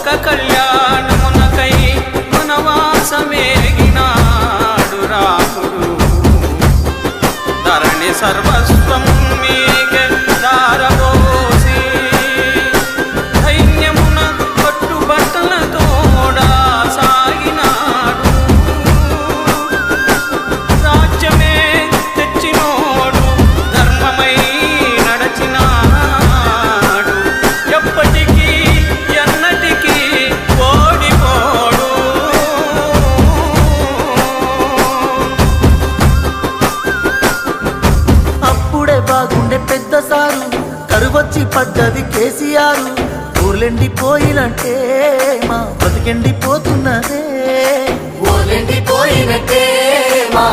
లోక కళ్యాణమునకై వనవాసమేగినాడు రాముడు. ధరణి సర్వస్వం మీకే దారబోసి ధైర్యమున కట్టుబట్టలతోడా సాగినాడు. రాజ్యమే తెచ్చినోడు ధర్మమై నడచినాడు. ఎప్పటికీ ఎన్నటికీ ఓడిపోడు. అప్పుడే బాగుండే పెద్ద సారు కరువచ్చి పడ్డది కేసీఆర్. ఊర్లెండిపోయినట్టే మా బతికెండిపోతున్నదే. ఊర్లెండిపోయినట్టే మా